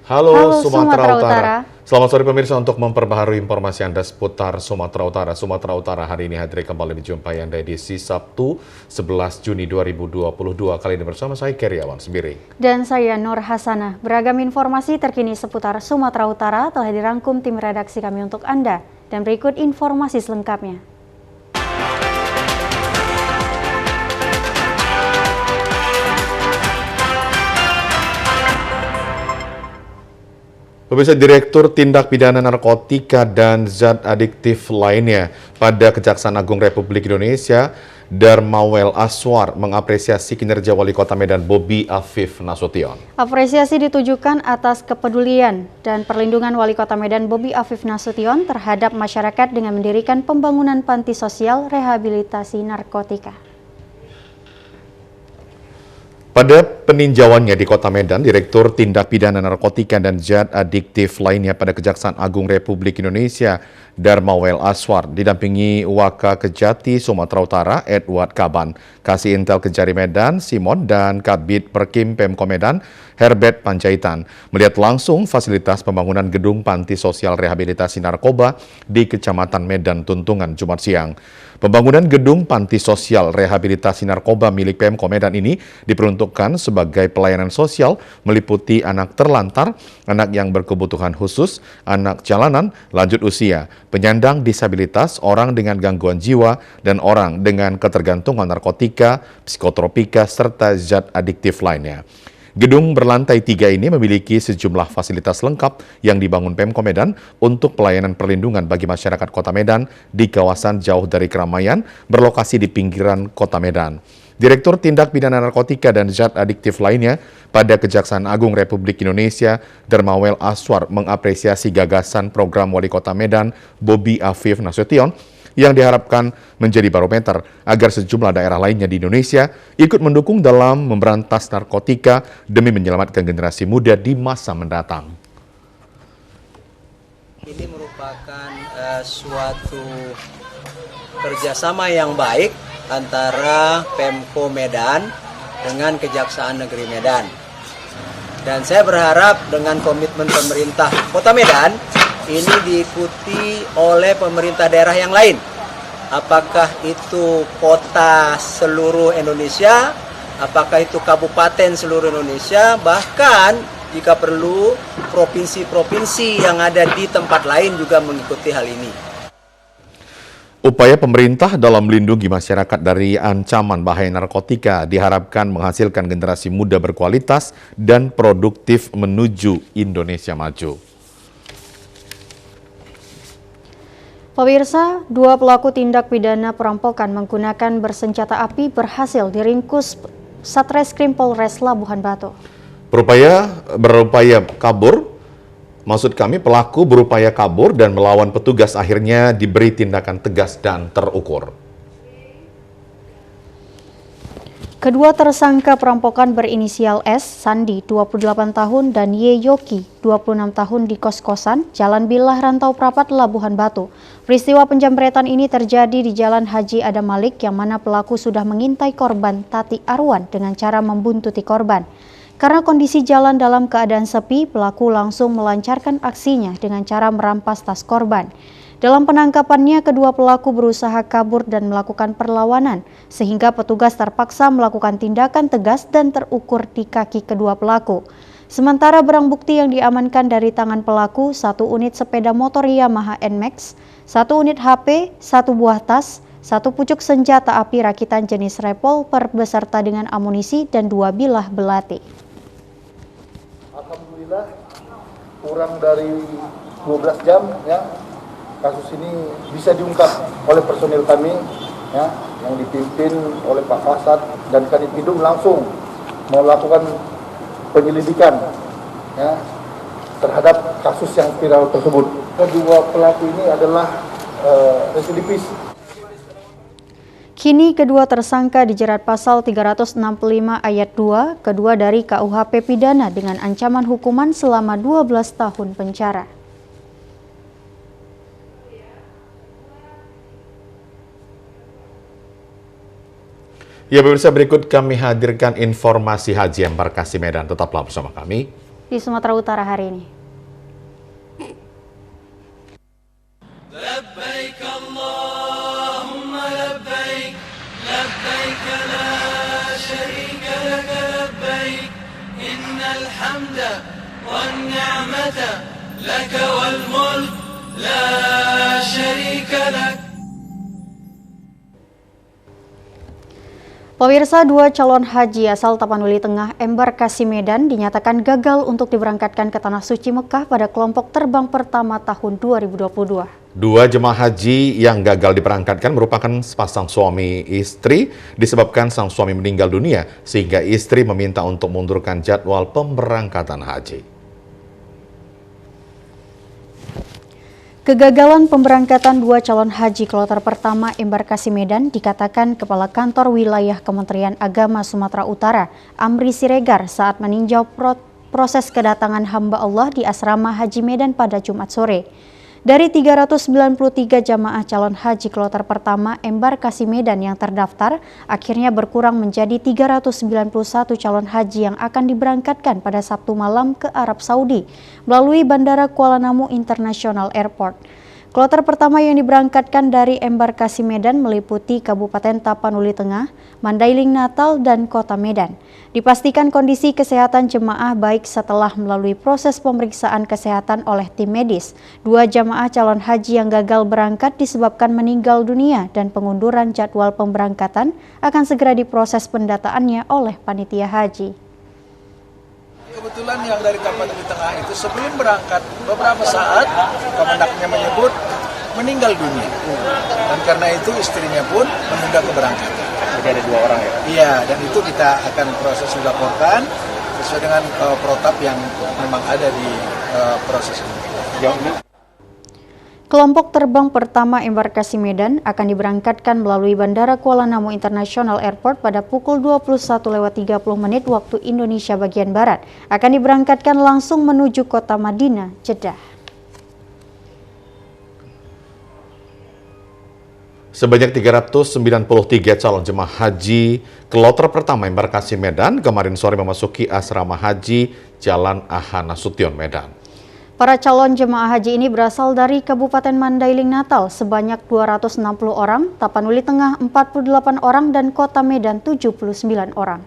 Halo Halo Sumatera Sumatera Utara. Utara. Selamat sore pemirsa, untuk memperbaharui informasi Anda seputar Sumatera Utara. Sumatera Utara hari ini hadir kembali dijumpai Anda edisi Sabtu 11 Juni 2022. Kali ini bersama saya Keriawan Sembiring. Dan saya Nur Hasanah. Beragam informasi terkini seputar Sumatera Utara telah dirangkum tim redaksi kami untuk Anda. Dan berikut informasi selengkapnya. Pemirsa, Direktur Tindak Pidana Narkotika dan Zat Adiktif lainnya pada Kejaksaan Agung Republik Indonesia, Darmawel Aswar, mengapresiasi kinerja Wali Kota Medan Bobi Afif Nasution. Apresiasi ditujukan atas kepedulian dan perlindungan Wali Kota Medan Bobi Afif Nasution terhadap masyarakat dengan mendirikan pembangunan panti sosial rehabilitasi narkotika. Pada peninjauannya di Kota Medan, Direktur Tindak Pidana Narkotika dan Zat Adiktif lainnya pada Kejaksaan Agung Republik Indonesia, Darmawel Aswar, didampingi Wakakejati Sumatera Utara, Edward Kaban, Kasih Intel Kejari Medan, Simon, dan Kabid Perkim Pemko Medan, Herbert Panjaitan, melihat langsung fasilitas pembangunan gedung panti sosial rehabilitasi narkoba di Kecamatan Medan Tuntungan, Jumat siang. Pembangunan gedung panti sosial rehabilitasi narkoba milik Pemko Medan ini diperuntukkan sebagai pelayanan sosial meliputi anak terlantar, anak yang berkebutuhan khusus, anak jalanan, lanjut usia, penyandang disabilitas, orang dengan gangguan jiwa, dan orang dengan ketergantungan narkotika, psikotropika, serta zat adiktif lainnya. Gedung berlantai 3 ini memiliki sejumlah fasilitas lengkap yang dibangun Pemko Medan untuk pelayanan perlindungan bagi masyarakat Kota Medan di kawasan jauh dari keramaian berlokasi di pinggiran Kota Medan. Direktur Tindak Pidana Narkotika dan Zat Adiktif lainnya pada Kejaksaan Agung Republik Indonesia, Darmawel Aswar, mengapresiasi gagasan program Wali Kota Medan Bobi Afif Nasution yang diharapkan menjadi barometer agar sejumlah daerah lainnya di Indonesia ikut mendukung dalam memberantas narkotika demi menyelamatkan generasi muda di masa mendatang. Ini merupakan suatu kerjasama yang baik antara Pemko Medan dengan Kejaksaan Negeri Medan. Dan saya berharap dengan komitmen pemerintah Kota Medan ini diikuti oleh pemerintah daerah yang lain. Apakah itu kota seluruh Indonesia, apakah itu kabupaten seluruh Indonesia, bahkan jika perlu provinsi-provinsi yang ada di tempat lain juga mengikuti hal ini. Upaya pemerintah dalam melindungi masyarakat dari ancaman bahaya narkotika diharapkan menghasilkan generasi muda berkualitas dan produktif menuju Indonesia maju. Pemirsa, 2 pelaku tindak pidana perampokan menggunakan bersenjata api berhasil diringkus Satreskrim Polres Labuhan Batu. Pelaku berupaya kabur dan melawan petugas, akhirnya diberi tindakan tegas dan terukur. Kedua tersangka perampokan berinisial S, Sandi, 28 tahun, dan Y, Yoki, 26 tahun di kos-kosan, Jalan Bilah Rantau Prapat, Labuhan Batu. Peristiwa penjamretan ini terjadi di Jalan Haji Adam Malik, yang mana pelaku sudah mengintai korban Tati Arwan dengan cara membuntuti korban. Karena kondisi jalan dalam keadaan sepi, pelaku langsung melancarkan aksinya dengan cara merampas tas korban. Dalam penangkapannya, kedua pelaku berusaha kabur dan melakukan perlawanan, sehingga petugas terpaksa melakukan tindakan tegas dan terukur di kaki kedua pelaku. Sementara barang bukti yang diamankan dari tangan pelaku, 1 unit sepeda motor Yamaha NMAX, 1 unit HP, 1 buah tas, 1 pucuk senjata api rakitan jenis revolver beserta dengan amunisi, dan 2 bilah belati. Alhamdulillah, kurang dari 12 jam ya, kasus ini bisa diungkap oleh personil kami ya, yang dipimpin oleh Pak Kasat dan Kadipidum langsung melakukan penyelidikan ya, terhadap kasus yang viral tersebut. Kedua pelaku ini adalah residivis. Kini kedua tersangka dijerat pasal 365 ayat 2, kedua dari KUHP pidana dengan ancaman hukuman selama 12 tahun penjara. Ya pemirsa, berikut kami hadirkan informasi haji embarkasi Medan. Tetaplah bersama kami. di Sumatera Utara hari ini. لبيك اللهم لبيك لبيك لا شريك لك لبيك إن الحمد والنعمة لك والملك لا شريك لك. Pemirsa, 2 calon haji asal Tapanuli Tengah, Embarkasi Medan dinyatakan gagal untuk diberangkatkan ke Tanah Suci Mekah pada kelompok terbang pertama tahun 2022. 2 jemaah haji yang gagal diberangkatkan merupakan sepasang suami istri disebabkan sang suami meninggal dunia sehingga istri meminta untuk mundurkan jadwal pemberangkatan haji. Kegagalan pemberangkatan 2 calon haji kloter pertama Embarkasi Medan dikatakan Kepala Kantor Wilayah Kementerian Agama Sumatera Utara, Amri Siregar, saat meninjau proses kedatangan hamba Allah di Asrama Haji Medan pada Jumat sore. Dari 393 jamaah calon haji kloter pertama Embarkasi Medan yang terdaftar, akhirnya berkurang menjadi 391 calon haji yang akan diberangkatkan pada Sabtu malam ke Arab Saudi melalui Bandara Kuala Namu International Airport. Kloter pertama yang diberangkatkan dari Embarkasi Medan meliputi Kabupaten Tapanuli Tengah, Mandailing Natal, dan Kota Medan. Dipastikan kondisi kesehatan jemaah baik setelah melalui proses pemeriksaan kesehatan oleh tim medis. 2 jamaah calon haji yang gagal berangkat disebabkan meninggal dunia dan pengunduran jadwal pemberangkatan akan segera diproses pendataannya oleh panitia haji. Kebetulan yang dari Tapanuli Tengah itu sebelum berangkat beberapa saat komandaknya menyebut meninggal dunia, dan karena itu istrinya pun menunda keberangkatan. Jadi ada 2 orang ya? Iya, dan itu kita akan proses dilaporkan sesuai dengan protap yang memang ada di proses ini. Kelompok terbang pertama Embarkasi Medan akan diberangkatkan melalui Bandara Kuala Namu International Airport pada pukul 21.30 waktu Indonesia bagian Barat. Akan diberangkatkan langsung menuju kota Madinah, Jeddah. Sebanyak 393 calon jemaah haji kloter pertama Embarkasi Medan kemarin sore memasuki asrama haji Jalan AH Nasution Medan. Para calon jemaah haji ini berasal dari Kabupaten Mandailing Natal sebanyak 260 orang, Tapanuli Tengah 48 orang, dan Kota Medan 79 orang.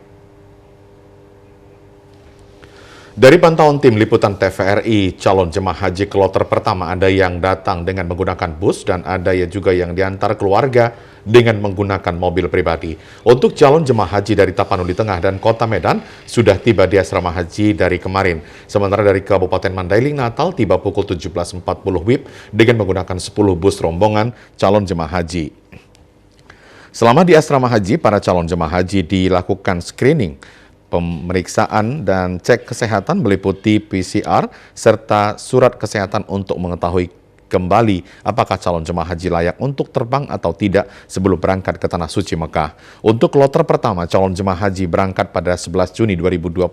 Dari pantauan tim liputan TVRI, calon jemaah haji kloter pertama ada yang datang dengan menggunakan bus dan ada juga yang diantar keluarga dengan menggunakan mobil pribadi. Untuk calon jemaah haji dari Tapanuli Tengah dan Kota Medan sudah tiba di asrama haji dari kemarin. Sementara dari Kabupaten Mandailing Natal tiba pukul 17.40 WIB dengan menggunakan 10 bus rombongan calon jemaah haji. Selama di asrama haji, para calon jemaah haji dilakukan screening, pemeriksaan dan cek kesehatan meliputi PCR serta surat kesehatan untuk mengetahui kembali apakah calon jemaah haji layak untuk terbang atau tidak sebelum berangkat ke Tanah Suci Mekah. Untuk kloter pertama, calon jemaah haji berangkat pada 11 Juni 2022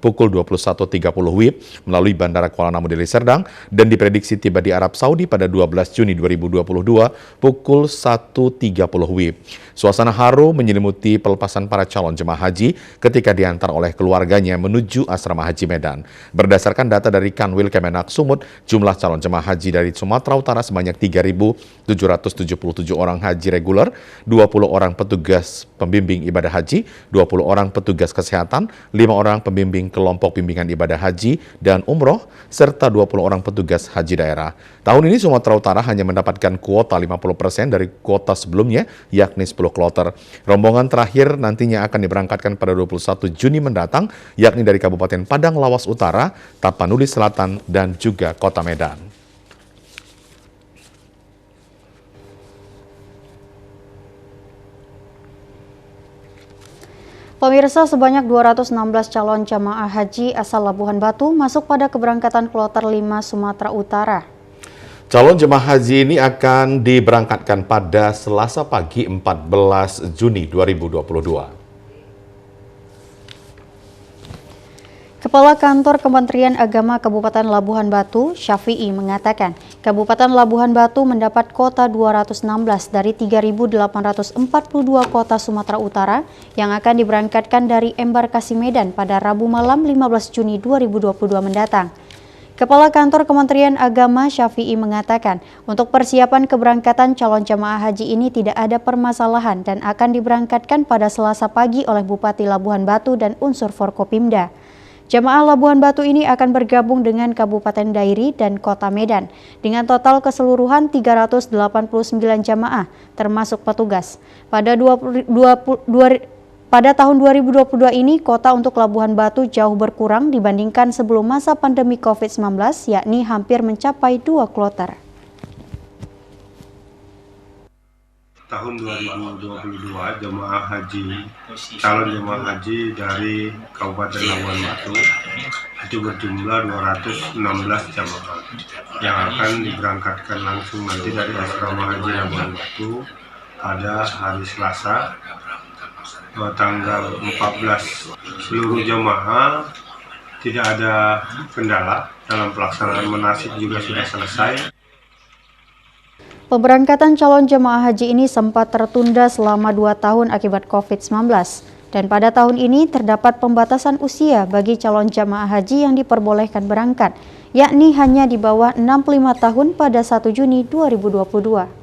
pukul 21.30 WIB melalui Bandara Kuala Namu Deli Serdang dan diprediksi tiba di Arab Saudi pada 12 Juni 2022 pukul 1.30 WIB. Suasana haru menyelimuti pelepasan para calon jemaah haji ketika diantar oleh keluarganya menuju asrama haji Medan. Berdasarkan data dari Kanwil Kemenak Sumut, jumlah calon jemaah haji dari Sumatera Utara sebanyak 3.777 orang haji reguler, 20 orang petugas pembimbing ibadah haji, 20 orang petugas kesehatan, 5 orang pembimbing kelompok bimbingan ibadah haji dan umroh, serta 20 orang petugas haji daerah. Tahun ini Sumatera Utara hanya mendapatkan kuota 50% dari kuota sebelumnya, yakni 10 kloter. Rombongan terakhir nantinya akan diberangkatkan pada 21 Juni mendatang, yakni dari Kabupaten Padang Lawas Utara, Tapanuli Selatan, dan juga Kota Medan. Pemirsa, sebanyak 216 calon jamaah haji asal Labuhan Batu masuk pada keberangkatan kloter 5 Sumatera Utara. Calon jemaah haji ini akan diberangkatkan pada Selasa pagi 14 Juni 2022. Kepala Kantor Kementerian Agama Kabupaten Labuhan Batu, Syafi'i, mengatakan Kabupaten Labuhan Batu mendapat kota 216 dari 3.842 kota Sumatera Utara yang akan diberangkatkan dari embarkasi Medan pada Rabu malam 15 Juni 2022 mendatang. Kepala Kantor Kementerian Agama Syafi'i mengatakan untuk persiapan keberangkatan calon jemaah haji ini tidak ada permasalahan dan akan diberangkatkan pada Selasa pagi oleh Bupati Labuhan Batu dan unsur Forkopimda. Jemaah Labuhan Batu ini akan bergabung dengan Kabupaten Dairi dan Kota Medan dengan total keseluruhan 389 jemaah termasuk petugas. Pada tahun 2022 ini kota untuk Labuhan Batu jauh berkurang dibandingkan sebelum masa pandemi COVID-19 yakni hampir mencapai 2 kloter. Tahun 2022 calon jemaah haji dari Kabupaten Labuhan Batu itu berjumlah 216 jemaah yang akan diberangkatkan langsung nanti dari asrama haji Labuhan Batu pada hari Selasa tanggal 14. Seluruh jemaah tidak ada kendala dalam pelaksanaan manasik juga sudah selesai. Pemberangkatan calon jemaah haji ini sempat tertunda selama 2 tahun akibat COVID-19. Dan pada tahun ini terdapat pembatasan usia bagi calon jemaah haji yang diperbolehkan berangkat, yakni hanya di bawah 65 tahun pada 1 Juni 2022.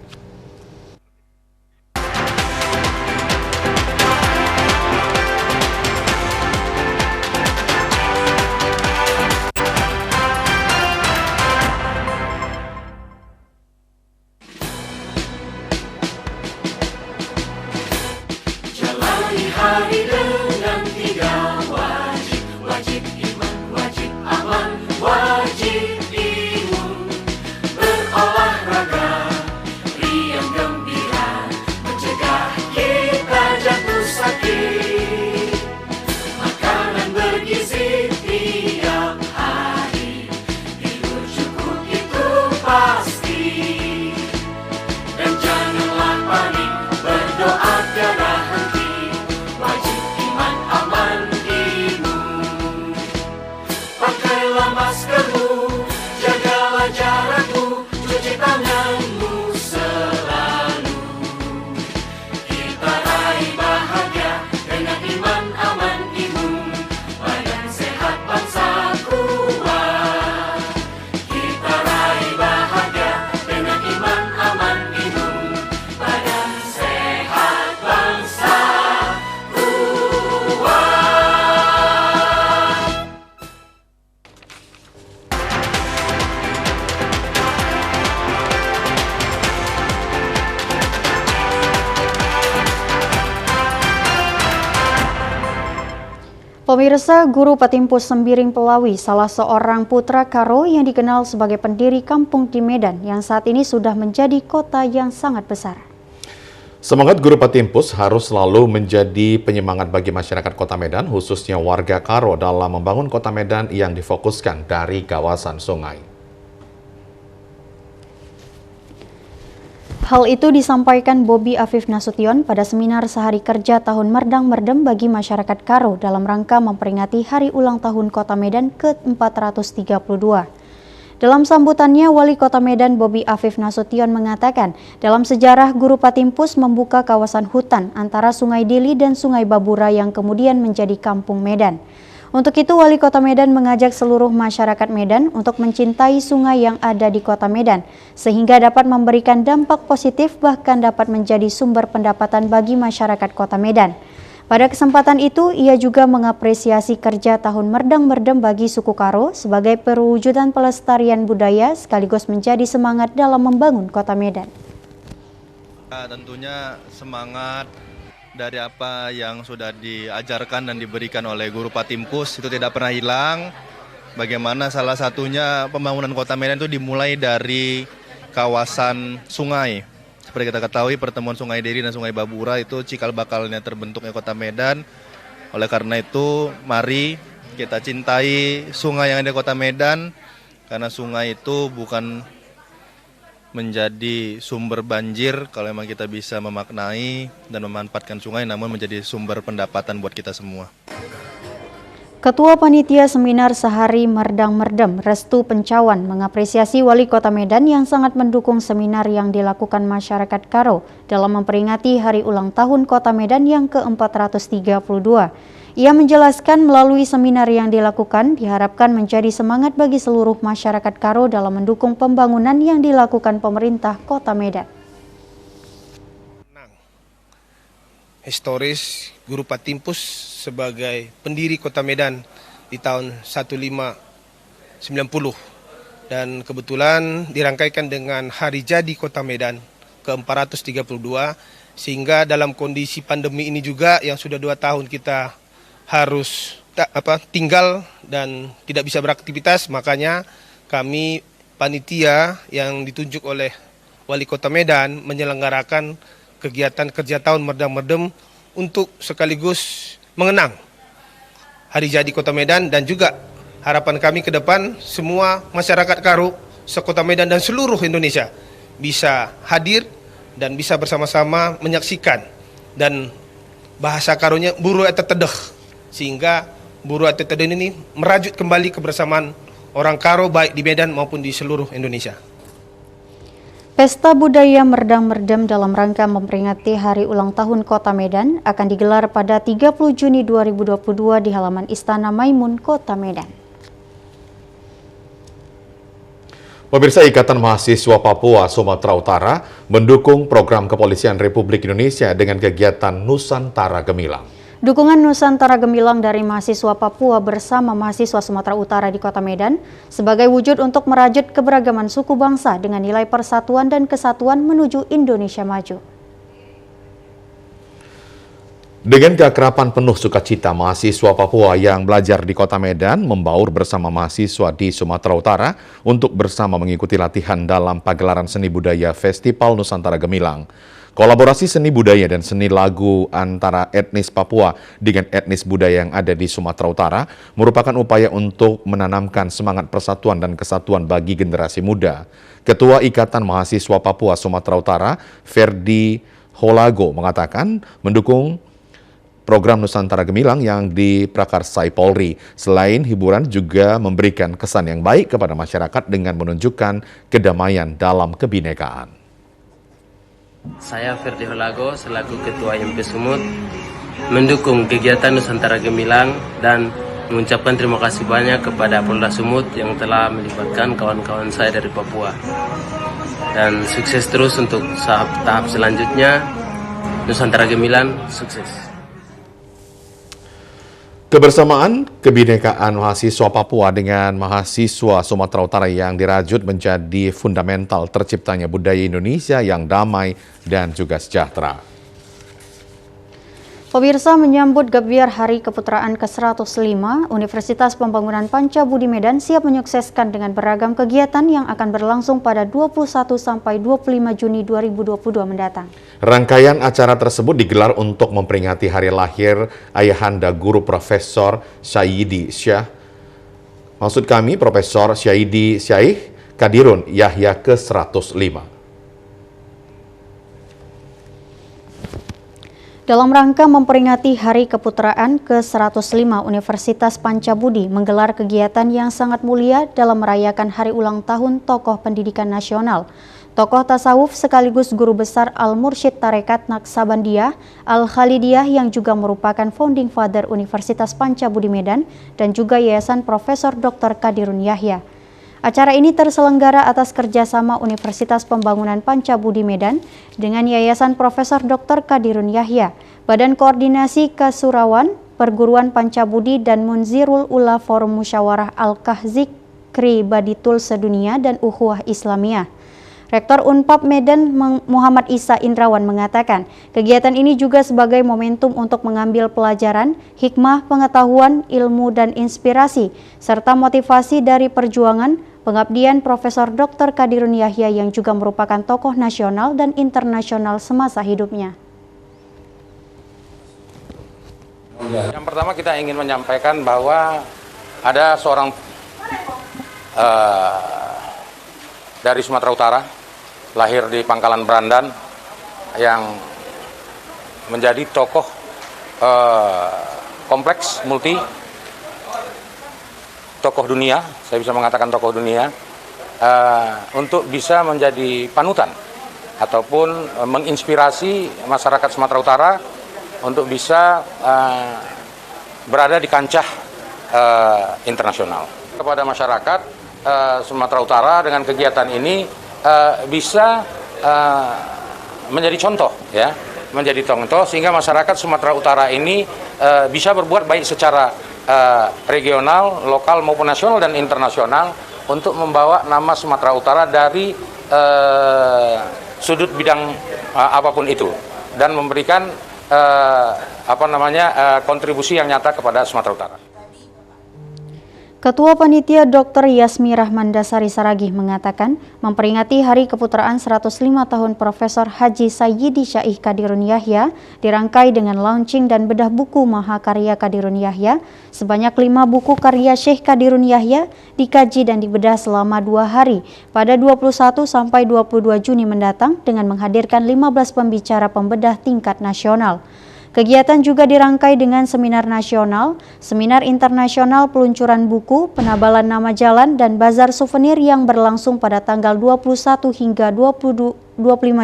Hari dengan 3 wajib, wajib iman, wajib aman, wajib imun. Berolahraga, riang gembira, mencegah kita jatuh sakit. Makanan bergizi tiap hari, tidur cukup itu pasti. Dan janganlah panik, berdoa tiada henti. Wajib iman, aman, imun. Pakailah maskermu, jagalah jarakmu, cuci tanganmu selalu. Kita raih bahagia dengan iman, aman, imun. Badan sehat, bangsa kuat. Kita raih bahagia dengan iman, aman, imun. Badan sehat, bangsa. Pemirsa, Guru Patimpus Sembiring Pelawi, salah seorang putra Karo yang dikenal sebagai pendiri kampung di Medan yang saat ini sudah menjadi kota yang sangat besar. Semangat Guru Patimpus harus selalu menjadi penyemangat bagi masyarakat Kota Medan, khususnya warga Karo dalam membangun Kota Medan yang difokuskan dari kawasan sungai. Hal itu disampaikan Bobi Afif Nasution pada seminar sehari kerja tahun Merdang Merdem bagi masyarakat Karo dalam rangka memperingati Hari Ulang Tahun Kota Medan ke-432. Dalam sambutannya, Wali Kota Medan Bobi Afif Nasution mengatakan, dalam sejarah Guru Patimpus membuka kawasan hutan antara Sungai Dili dan Sungai Babura yang kemudian menjadi Kampung Medan. Untuk itu, Wali Kota Medan mengajak seluruh masyarakat Medan untuk mencintai sungai yang ada di Kota Medan, sehingga dapat memberikan dampak positif bahkan dapat menjadi sumber pendapatan bagi masyarakat Kota Medan. Pada kesempatan itu, ia juga mengapresiasi kerja tahun Merdang Merdem bagi suku Karo sebagai perwujudan pelestarian budaya sekaligus menjadi semangat dalam membangun Kota Medan. Tentunya semangat dari apa yang sudah diajarkan dan diberikan oleh Guru Patimpus itu tidak pernah hilang. Bagaimana salah satunya pembangunan Kota Medan itu dimulai dari kawasan sungai. Seperti kita ketahui, pertemuan Sungai Deli dan Sungai Babura itu cikal bakalnya terbentuknya Kota Medan. Oleh karena itu, mari kita cintai sungai yang ada di Kota Medan, karena sungai itu bukan menjadi sumber banjir kalau memang kita bisa memaknai dan memanfaatkan sungai, namun menjadi sumber pendapatan buat kita semua. Ketua Panitia Seminar Sehari Merdang Merdem, Restu Pencawan, mengapresiasi Wali Kota Medan yang sangat mendukung seminar yang dilakukan masyarakat Karo dalam memperingati Hari Ulang Tahun Kota Medan yang ke-432. Ia menjelaskan melalui seminar yang dilakukan diharapkan menjadi semangat bagi seluruh masyarakat Karo dalam mendukung pembangunan yang dilakukan pemerintah Kota Medan. Historis Guru Patimpus sebagai pendiri Kota Medan di tahun 1590 dan kebetulan dirangkaikan dengan hari jadi Kota Medan ke-432 sehingga dalam kondisi pandemi ini juga yang sudah 2 tahun kita harus tinggal dan tidak bisa beraktivitas, makanya kami panitia yang ditunjuk oleh Wali Kota Medan menyelenggarakan kegiatan kerja tahun Merdang Merdem untuk sekaligus mengenang hari jadi Kota Medan dan juga harapan kami ke depan semua masyarakat Karo, se-Kota Medan dan seluruh Indonesia bisa hadir dan bisa bersama-sama menyaksikan dan bahasa Karonya buru eta tedeh sehingga buru eta tedeh ini merajut kembali kebersamaan orang Karo baik di Medan maupun di seluruh Indonesia. Pesta Budaya Merdang Merdem dalam rangka memperingati Hari Ulang Tahun Kota Medan akan digelar pada 30 Juni 2022 di halaman Istana Maimun, Kota Medan. Pemirsa, Ikatan Mahasiswa Papua Sumatera Utara mendukung program Kepolisian Republik Indonesia dengan kegiatan Nusantara Gemilang. Dukungan Nusantara Gemilang dari mahasiswa Papua bersama mahasiswa Sumatera Utara di Kota Medan sebagai wujud untuk merajut keberagaman suku bangsa dengan nilai persatuan dan kesatuan menuju Indonesia maju. Dengan keakraban penuh sukacita, mahasiswa Papua yang belajar di Kota Medan membaur bersama mahasiswa di Sumatera Utara untuk bersama mengikuti latihan dalam pagelaran seni budaya Festival Nusantara Gemilang. Kolaborasi seni budaya dan seni lagu antara etnis Papua dengan etnis budaya yang ada di Sumatera Utara merupakan upaya untuk menanamkan semangat persatuan dan kesatuan bagi generasi muda. Ketua Ikatan Mahasiswa Papua Sumatera Utara, Ferdi Holago, mengatakan mendukung program Nusantara Gemilang yang diprakarsai Polri. Selain hiburan juga memberikan kesan yang baik kepada masyarakat dengan menunjukkan kedamaian dalam kebinekaan. Saya Ferdi Holago selaku Ketua IMP Sumut mendukung kegiatan Nusantara Gemilang dan mengucapkan terima kasih banyak kepada Polda Sumut yang telah melibatkan kawan-kawan saya dari Papua. Dan sukses terus untuk tahap selanjutnya. Nusantara Gemilang sukses. Kebersamaan kebinekaan mahasiswa Papua dengan mahasiswa Sumatera Utara yang dirajut menjadi fundamental terciptanya budaya Indonesia yang damai dan juga sejahtera. Pemirsa, menyambut Gebiar Hari Keputraan ke-105, Universitas Pembangunan Pancabudi Medan siap menyukseskan dengan beragam kegiatan yang akan berlangsung pada 21 sampai 25 Juni 2022 mendatang. Rangkaian acara tersebut digelar untuk memperingati hari lahir ayahanda guru Profesor Syahidi Syah. Maksud kami Profesor Syahidi Syaikh Kadirun Yahya ke-105. Dalam rangka memperingati Hari Keputraan ke-105, Universitas Pancabudi menggelar kegiatan yang sangat mulia dalam merayakan Hari Ulang Tahun Tokoh Pendidikan Nasional. Tokoh tasawuf sekaligus guru besar Al-Mursyid Tarekat Naksabandiyah Al-Khalidiyah yang juga merupakan founding father Universitas Pancabudi Medan dan juga Yayasan Profesor Dr. Kadirun Yahya. Acara ini terselenggara atas kerjasama Universitas Pembangunan Pancabudi Medan dengan Yayasan Profesor Dr. Kadirun Yahya, Badan Koordinasi Kasurawan, Perguruan Pancabudi dan Munzirul Ula Forum Musyawarah Al-Kahzikri Baditul Sedunia dan Ukhuwah Islamiyah. Rektor Unpad Medan Muhammad Isa Indrawan mengatakan, kegiatan ini juga sebagai momentum untuk mengambil pelajaran, hikmah, pengetahuan, ilmu, dan inspirasi, serta motivasi dari perjuangan, pengabdian Profesor Dr. Kadirun Yahya yang juga merupakan tokoh nasional dan internasional semasa hidupnya. Yang pertama kita ingin menyampaikan bahwa ada seorang dari Sumatera Utara, lahir di Pangkalan Berandan, yang menjadi tokoh kompleks multi tokoh dunia, saya bisa mengatakan tokoh dunia, untuk bisa menjadi panutan ataupun menginspirasi masyarakat Sumatera Utara untuk bisa berada di kancah internasional. Kepada masyarakat Sumatera Utara dengan kegiatan ini bisa menjadi contoh, ya, menjadi contoh sehingga masyarakat Sumatera Utara ini bisa berbuat baik secara regional, lokal maupun nasional dan internasional untuk membawa nama Sumatera Utara dari sudut bidang apapun itu dan memberikan kontribusi yang nyata kepada Sumatera Utara. Ketua Panitia Dr. Yasmi Rahmandasari Saragih mengatakan, memperingati Hari Keputraan 105 tahun Profesor Haji Sayyidi Syaikh Qadirun Yahya dirangkai dengan launching dan bedah buku Mahakarya Qadirun Yahya. Sebanyak 5 buku karya Syekh Qadirun Yahya dikaji dan dibedah selama 2 hari pada 21 sampai 22 Juni mendatang dengan menghadirkan 15 pembicara pembedah tingkat nasional. Kegiatan juga dirangkai dengan seminar nasional, seminar internasional peluncuran buku, penabalan nama jalan, dan bazar souvenir yang berlangsung pada tanggal 21 hingga 25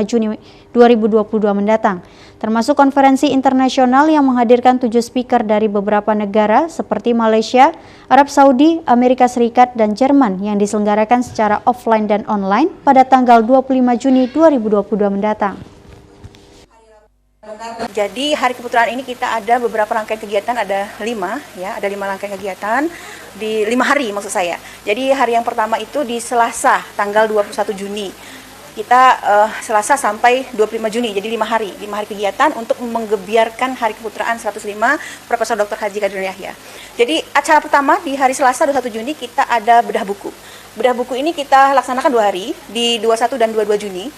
Juni 2022 mendatang. Termasuk konferensi internasional yang menghadirkan 7 speaker dari beberapa negara seperti Malaysia, Arab Saudi, Amerika Serikat, dan Jerman yang diselenggarakan secara offline dan online pada tanggal 25 Juni 2022 mendatang. Jadi Hari Keputraan ini kita ada beberapa rangkaian kegiatan, ada 5 ya, ada 5 rangkaian kegiatan di 5 hari maksud saya. Jadi hari yang pertama itu di Selasa tanggal 21 Juni. Kita Selasa sampai 25 Juni, jadi 5 hari kegiatan untuk menggebiarkan Hari Keputraan 105 Profesor Dr. Haji Qadirun Yahya. Jadi acara pertama di hari Selasa 21 Juni kita ada bedah buku. Bedah buku ini kita laksanakan 2 hari, di 21 dan 22 Juni.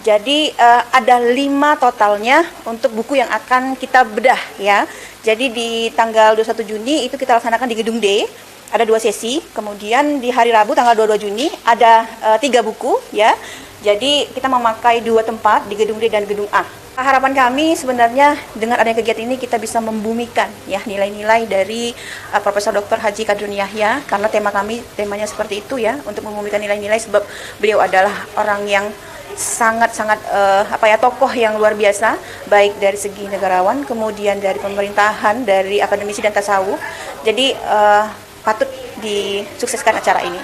Jadi ada 5 totalnya untuk buku yang akan kita bedah ya. Jadi di tanggal 21 Juni itu kita laksanakan di Gedung D, ada 2 sesi. Kemudian di hari Rabu tanggal 22 Juni ada 3 buku ya. Jadi kita memakai 2 tempat di Gedung D dan Gedung A. Harapan kami sebenarnya dengan adanya kegiatan ini kita bisa membumikan ya nilai-nilai dari Profesor Dr. Haji Qadirun Yahya, karena temanya seperti itu ya, untuk membumikan nilai-nilai sebab beliau adalah orang yang sangat-sangat tokoh yang luar biasa, baik dari segi negarawan, kemudian dari pemerintahan, dari akademisi dan tasawuf. Jadi patut disukseskan acara ini.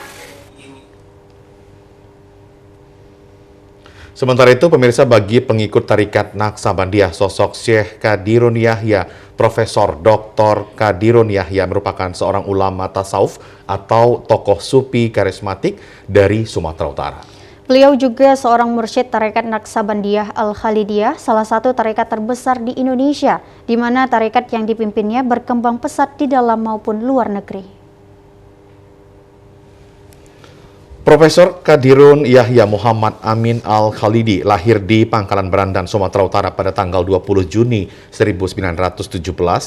Sementara itu, pemirsa, bagi pengikut Tarekat Naqsabandiyah, sosok Syekh Qadirun Yahya, Profesor Dr. Qadirun Yahya merupakan seorang ulama tasawuf atau tokoh sufi karismatik dari Sumatera Utara. Beliau juga seorang mursyid Tarekat Naqsabandiyah Al-Khalidiyah, salah satu tarekat terbesar di Indonesia, di mana tarekat yang dipimpinnya berkembang pesat di dalam maupun luar negeri. Profesor Qadirun Yahya Muhammad Amin Al-Khalidi lahir di Pangkalan Berandan, Sumatera Utara pada tanggal 20 Juni 1917.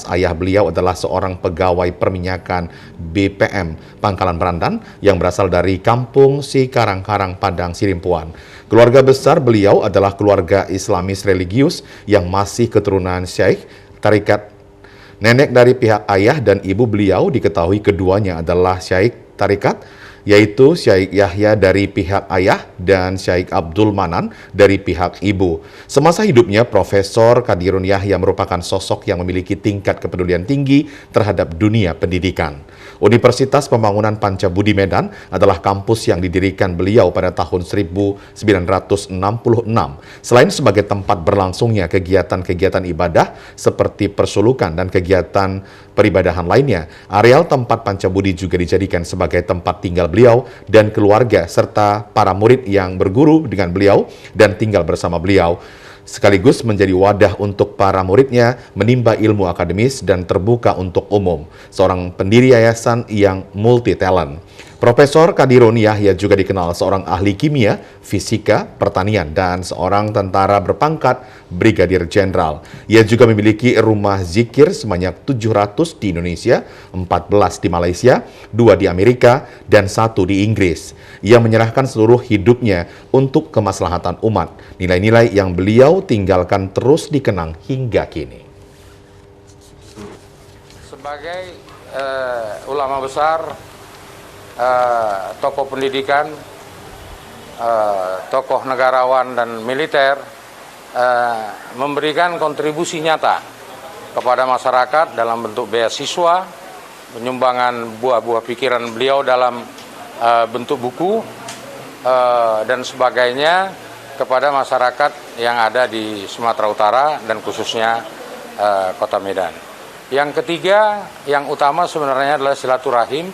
Ayah beliau adalah seorang pegawai perminyakan BPM Pangkalan Berandan yang berasal dari kampung Sikarang-Karang, Padang, Sirimpuan. Keluarga besar beliau adalah keluarga Islamis religius yang masih keturunan Syekh tarekat. Nenek dari pihak ayah dan ibu beliau diketahui keduanya adalah Syekh tarekat, yaitu Syekh Yahya dari pihak ayah dan Syekh Abdul Manan dari pihak ibu. Semasa hidupnya, Profesor Qadirun Yahya merupakan sosok yang memiliki tingkat kepedulian tinggi terhadap dunia pendidikan. Universitas Pembangunan Pancabudi Medan adalah kampus yang didirikan beliau pada tahun 1966. Selain sebagai tempat berlangsungnya kegiatan-kegiatan ibadah seperti persulukan dan kegiatan peribadahan lainnya, areal tempat Pancabudi juga dijadikan sebagai tempat tinggal beliau dan keluarga serta para murid yang berguru dengan beliau dan tinggal bersama beliau, sekaligus menjadi wadah untuk para muridnya menimba ilmu akademis dan terbuka untuk umum. Seorang pendiri yayasan yang multi talent. Profesor Qadirun Yahya juga dikenal seorang ahli kimia, fisika, pertanian, dan seorang tentara berpangkat Brigadir Jenderal. Ia juga memiliki rumah zikir sebanyak 700 di Indonesia, 14 di Malaysia, 2 di Amerika, dan 1 di Inggris. Ia menyerahkan seluruh hidupnya untuk kemaslahatan umat. Nilai-nilai yang beliau tinggalkan terus dikenang hingga kini. Sebagai ulama besar tokoh pendidikan, tokoh negarawan dan militer memberikan kontribusi nyata kepada masyarakat dalam bentuk beasiswa, penyumbangan buah-buah pikiran beliau dalam bentuk buku dan sebagainya kepada masyarakat yang ada di Sumatera Utara dan khususnya Kota Medan. Yang ketiga, yang utama sebenarnya adalah silaturahim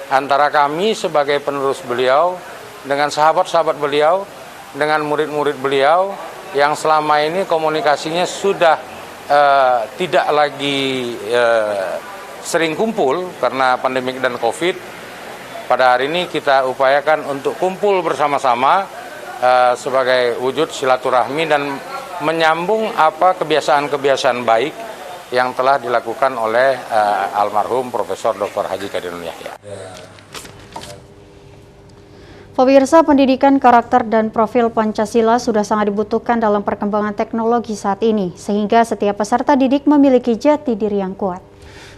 antara kami sebagai penerus beliau dengan sahabat-sahabat beliau, dengan murid-murid beliau yang selama ini komunikasinya sudah tidak lagi sering kumpul karena pandemik dan Covid. Pada hari ini kita upayakan untuk kumpul bersama-sama sebagai wujud silaturahmi dan menyambung apa kebiasaan-kebiasaan baik yang telah dilakukan oleh almarhum Profesor Dr. Haji Kadirun Yahya. Pemirsa, pendidikan karakter dan profil Pancasila sudah sangat dibutuhkan dalam perkembangan teknologi saat ini, sehingga setiap peserta didik memiliki jati diri yang kuat.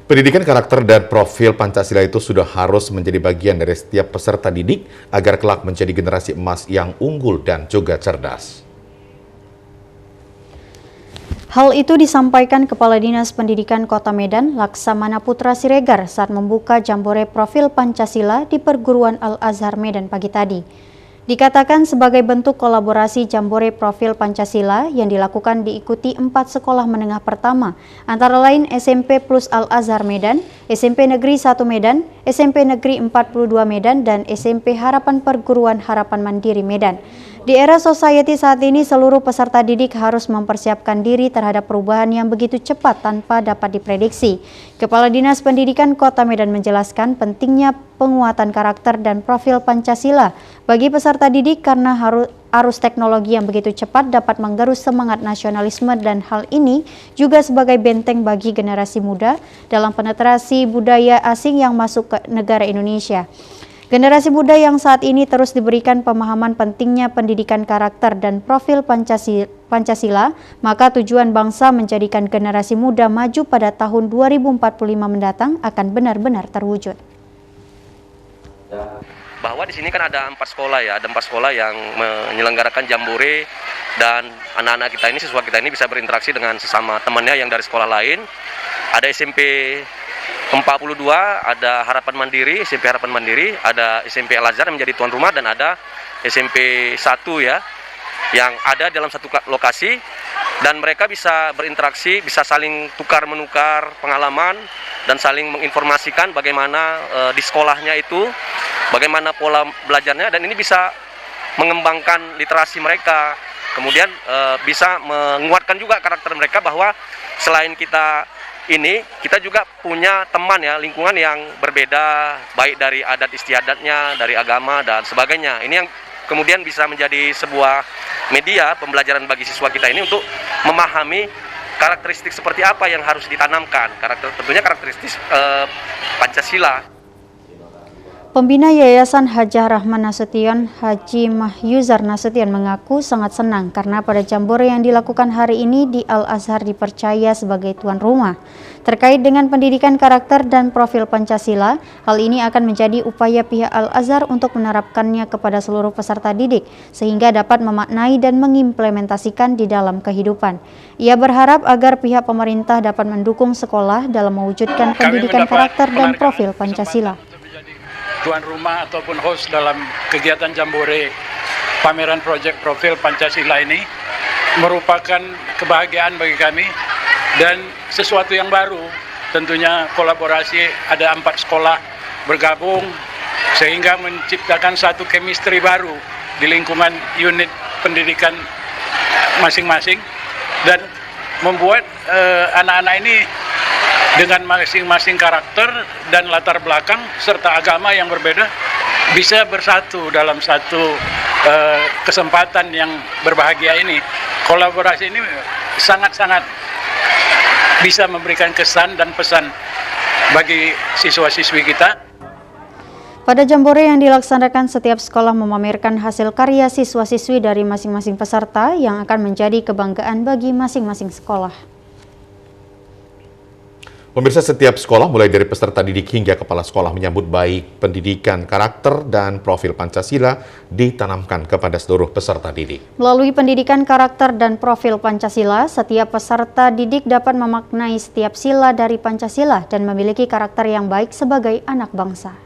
Pendidikan karakter dan profil Pancasila itu sudah harus menjadi bagian dari setiap peserta didik agar kelak menjadi generasi emas yang unggul dan juga cerdas. Hal itu disampaikan Kepala Dinas Pendidikan Kota Medan, Laksamana Putra Siregar saat membuka Jambore Profil Pancasila di Perguruan Al-Azhar Medan pagi tadi. Dikatakan sebagai bentuk kolaborasi Jambore Profil Pancasila yang dilakukan diikuti 4 sekolah menengah pertama, antara lain SMP Plus Al-Azhar Medan, SMP Negeri 1 Medan, SMP Negeri 42 Medan, dan SMP Harapan Perguruan Harapan Mandiri Medan. Di era society saat ini, seluruh peserta didik harus mempersiapkan diri terhadap perubahan yang begitu cepat tanpa dapat diprediksi. Kepala Dinas Pendidikan Kota Medan menjelaskan pentingnya penguatan karakter dan profil Pancasila bagi peserta didik karena arus teknologi yang begitu cepat dapat menggerus semangat nasionalisme, dan hal ini juga sebagai benteng bagi generasi muda dalam penetrasi budaya asing yang masuk ke negara Indonesia. Generasi muda yang saat ini terus diberikan pemahaman pentingnya pendidikan karakter dan profil Pancasila, maka tujuan bangsa menjadikan generasi muda maju pada tahun 2045 mendatang akan benar-benar terwujud. Bahwa di sini kan ada 4 sekolah ya, ada 4 sekolah yang menyelenggarakan Jambore, dan anak-anak kita ini, siswa kita ini bisa berinteraksi dengan sesama temannya yang dari sekolah lain. Ada SMP 42, ada Harapan Mandiri, SMP Harapan Mandiri, ada SMP Al-Azhar yang menjadi tuan rumah, dan ada SMP 1 ya, yang ada dalam satu lokasi, dan mereka bisa berinteraksi, bisa saling tukar-menukar pengalaman, dan saling menginformasikan bagaimana di sekolahnya itu, bagaimana pola belajarnya, dan ini bisa mengembangkan literasi mereka, kemudian bisa menguatkan juga karakter mereka bahwa selain kita juga punya teman ya, lingkungan yang berbeda, baik dari adat istiadatnya, dari agama dan sebagainya. Ini yang kemudian bisa menjadi sebuah media pembelajaran bagi siswa kita ini untuk memahami karakteristik seperti apa yang harus ditanamkan, tentunya karakteristik Pancasila. Pembina Yayasan Hajah Rahman Nasution, Haji Mahyuzar Nasution mengaku sangat senang karena pada Jambore yang dilakukan hari ini di Al-Azhar dipercaya sebagai tuan rumah. Terkait dengan pendidikan karakter dan profil Pancasila, hal ini akan menjadi upaya pihak Al-Azhar untuk menerapkannya kepada seluruh peserta didik sehingga dapat memaknai dan mengimplementasikan di dalam kehidupan. Ia berharap agar pihak pemerintah dapat mendukung sekolah dalam mewujudkan pendidikan karakter dan profil Pancasila. Tuan rumah ataupun host dalam kegiatan Jambore pameran proyek profil Pancasila ini merupakan kebahagiaan bagi kami dan sesuatu yang baru. Tentunya kolaborasi, ada 4 sekolah bergabung sehingga menciptakan satu chemistry baru di lingkungan unit pendidikan masing-masing dan membuat anak-anak ini dengan masing-masing karakter dan latar belakang serta agama yang berbeda bisa bersatu dalam satu kesempatan yang berbahagia ini. Kolaborasi ini sangat-sangat bisa memberikan kesan dan pesan bagi siswa-siswi kita. Pada Jambore yang dilaksanakan, setiap sekolah memamerkan hasil karya siswa-siswi dari masing-masing peserta yang akan menjadi kebanggaan bagi masing-masing sekolah. Pemirsa, setiap sekolah mulai dari peserta didik hingga kepala sekolah menyambut baik pendidikan karakter dan profil Pancasila ditanamkan kepada seluruh peserta didik. Melalui pendidikan karakter dan profil Pancasila, setiap peserta didik dapat memaknai setiap sila dari Pancasila dan memiliki karakter yang baik sebagai anak bangsa.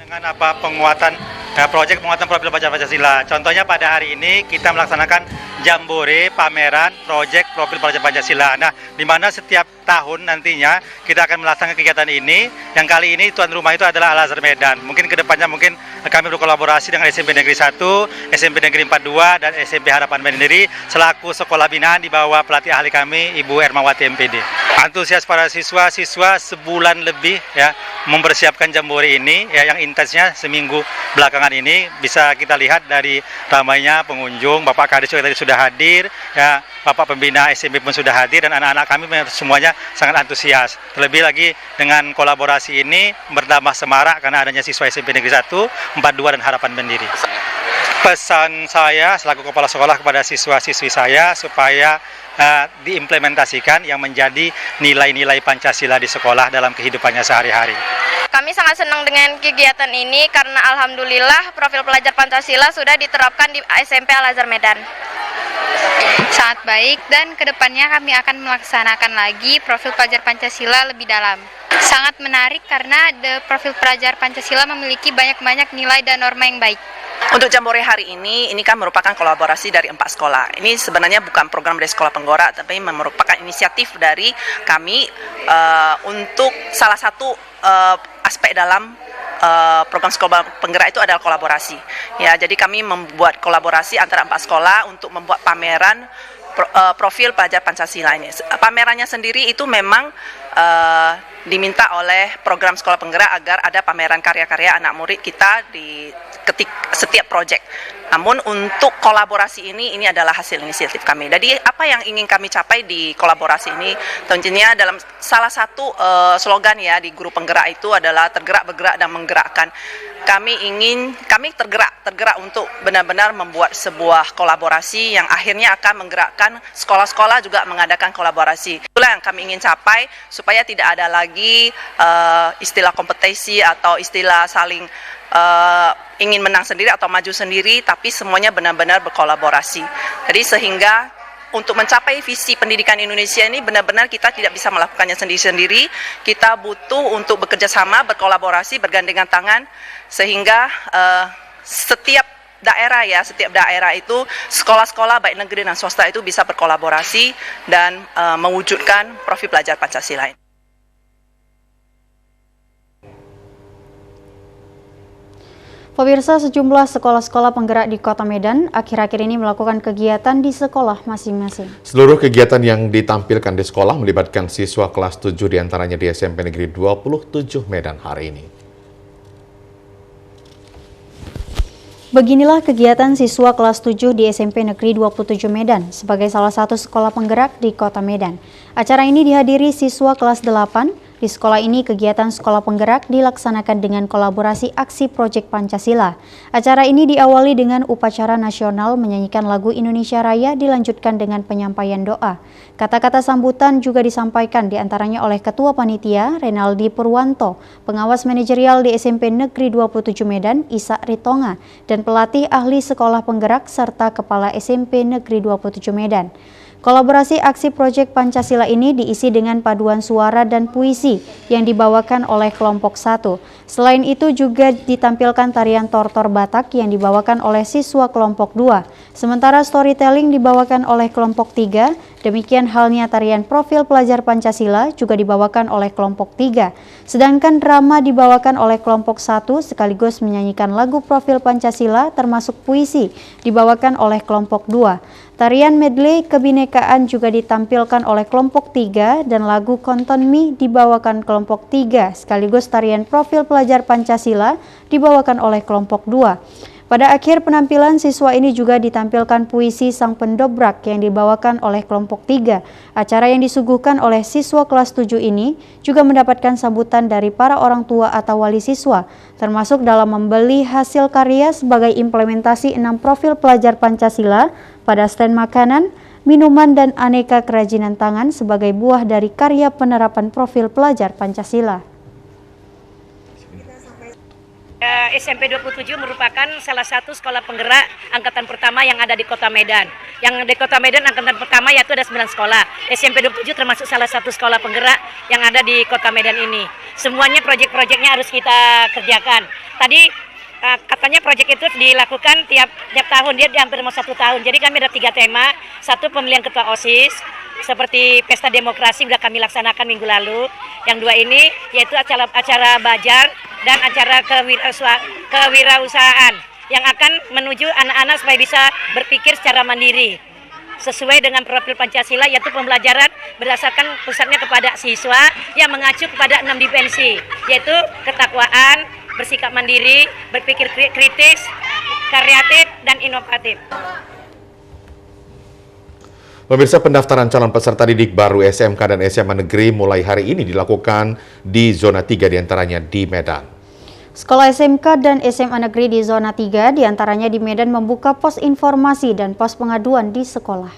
Dengan penguatan proyek penguatan profil pelajar Pancasila. Contohnya pada hari ini kita melaksanakan jambore pameran proyek profil pelajar Pancasila. Nah, di mana setiap tahun nantinya kita akan melaksanakan kegiatan ini. Yang kali ini tuan rumah itu adalah Al-Azhar Medan. Mungkin kedepannya mungkin kami berkolaborasi dengan SMP Negeri 1, SMP Negeri 42, dan SMP Harapan Mandiri selaku sekolah binaan di bawah pelatih ahli kami Ibu Ermawati MPD. Antusias para siswa sebulan lebih ya mempersiapkan jambore ini ya, yang intensnya seminggu belakangan ini bisa kita lihat dari ramainya pengunjung. Bapak Kadis juga tadi sudah hadir ya, Bapak Pembina SMP pun sudah hadir, dan anak-anak kami semuanya sangat antusias. Terlebih lagi dengan kolaborasi ini bertambah semarak karena adanya siswa SMP Negeri 1, 42 dan Harapan Mandiri. Pesan saya selaku kepala sekolah kepada siswa-siswi saya supaya diimplementasikan yang menjadi nilai-nilai Pancasila di sekolah dalam kehidupannya sehari-hari. Kami sangat senang dengan kegiatan ini karena alhamdulillah profil pelajar Pancasila sudah diterapkan di SMP Al-Azhar Medan. Sangat baik, dan kedepannya kami akan melaksanakan lagi profil pelajar Pancasila lebih dalam. Sangat menarik karena profil pelajar Pancasila memiliki banyak nilai dan norma yang baik. Untuk Jambore hari ini kan merupakan kolaborasi dari 4 sekolah. Ini sebenarnya bukan program dari Sekolah Penggora, tapi merupakan inisiatif dari kami untuk salah satu aspek dalam program Sekolah Penggerak itu adalah kolaborasi. Ya, jadi kami membuat kolaborasi antara 4 sekolah untuk membuat pameran profil pelajar Pancasila ini. Pamerannya sendiri itu memang diminta oleh program Sekolah Penggerak agar ada pameran karya-karya anak murid kita di setiap proyek. Namun untuk kolaborasi ini adalah hasil inisiatif kami. Jadi apa yang ingin kami capai di kolaborasi ini, tentunya dalam salah satu slogan ya di Guru Penggerak itu adalah tergerak, bergerak, dan menggerakkan. Kami tergerak untuk benar-benar membuat sebuah kolaborasi yang akhirnya akan menggerakkan sekolah-sekolah juga mengadakan kolaborasi. Itulah yang kami ingin capai, supaya tidak ada lagi istilah kompetisi atau istilah saling ingin menang sendiri atau maju sendiri, tapi semuanya benar-benar berkolaborasi. Jadi sehingga untuk mencapai visi pendidikan Indonesia ini benar-benar kita tidak bisa melakukannya sendiri-sendiri. Kita butuh untuk bekerja sama, berkolaborasi, bergandengan tangan, sehingga setiap daerah itu sekolah-sekolah baik negeri dan swasta itu bisa berkolaborasi dan mewujudkan profil pelajar Pancasila ini. Pemirsa, sejumlah sekolah-sekolah penggerak di Kota Medan akhir-akhir ini melakukan kegiatan di sekolah masing-masing. Seluruh kegiatan yang ditampilkan di sekolah melibatkan siswa kelas 7 diantaranya di SMP Negeri 27 Medan hari ini. Beginilah kegiatan siswa kelas 7 di SMP Negeri 27 Medan sebagai salah satu sekolah penggerak di Kota Medan. Acara ini dihadiri siswa kelas 8. Di sekolah ini, kegiatan sekolah penggerak dilaksanakan dengan kolaborasi aksi Projek Pancasila. Acara ini diawali dengan upacara nasional menyanyikan lagu Indonesia Raya, dilanjutkan dengan penyampaian doa. Kata-kata sambutan juga disampaikan diantaranya oleh Ketua Panitia, Renaldi Purwanto, Pengawas Manajerial di SMP Negeri 27 Medan, Isa Ritonga, dan pelatih ahli sekolah penggerak serta Kepala SMP Negeri 27 Medan. Kolaborasi aksi Projek Pancasila ini diisi dengan paduan suara dan puisi yang dibawakan oleh kelompok 1. Selain itu juga ditampilkan tarian tortor Batak yang dibawakan oleh siswa kelompok 2. Sementara storytelling dibawakan oleh kelompok 3. Demikian halnya tarian profil pelajar Pancasila juga dibawakan oleh kelompok 3. Sedangkan drama dibawakan oleh kelompok 1 sekaligus menyanyikan lagu profil Pancasila termasuk puisi dibawakan oleh kelompok 2. Tarian medley kebinekaan juga ditampilkan oleh kelompok 3 dan lagu Konton Mi dibawakan kelompok 3 sekaligus tarian profil pelajar Pancasila dibawakan oleh kelompok 2. Pada akhir penampilan, siswa ini juga ditampilkan puisi Sang Pendobrak yang dibawakan oleh kelompok 3. Acara yang disuguhkan oleh siswa kelas 7 ini juga mendapatkan sambutan dari para orang tua atau wali siswa, termasuk dalam membeli hasil karya sebagai implementasi 6 profil pelajar Pancasila pada stand makanan, minuman, dan aneka kerajinan tangan sebagai buah dari karya penerapan profil pelajar Pancasila. SMP 27 merupakan salah satu sekolah penggerak angkatan pertama yang ada di Kota Medan. Yang di Kota Medan angkatan pertama yaitu ada 9 sekolah. SMP 27 termasuk salah satu sekolah penggerak yang ada di Kota Medan ini. Semuanya proyek-proyeknya harus kita kerjakan. Tadi katanya proyek itu dilakukan tiap tahun, dia hampir mau 1 tahun. Jadi kami ada 3 tema. 1 pemilihan ketua OSIS, seperti pesta demokrasi sudah kami laksanakan minggu lalu. Yang 2 ini yaitu acara Bajar dan acara kewirausahaan yang akan menuju anak-anak supaya bisa berpikir secara mandiri sesuai dengan profil Pancasila, yaitu pembelajaran berdasarkan pusatnya kepada siswa yang mengacu kepada 6 dimensi, yaitu ketakwaan, bersikap mandiri, berpikir kritis, kreatif, dan inovatif. Pemirsa, pendaftaran calon peserta didik baru SMK dan SMA Negeri mulai hari ini dilakukan di zona 3 diantaranya di Medan. Sekolah SMK dan SMA Negeri di zona 3 diantaranya di Medan membuka pos informasi dan pos pengaduan di sekolah.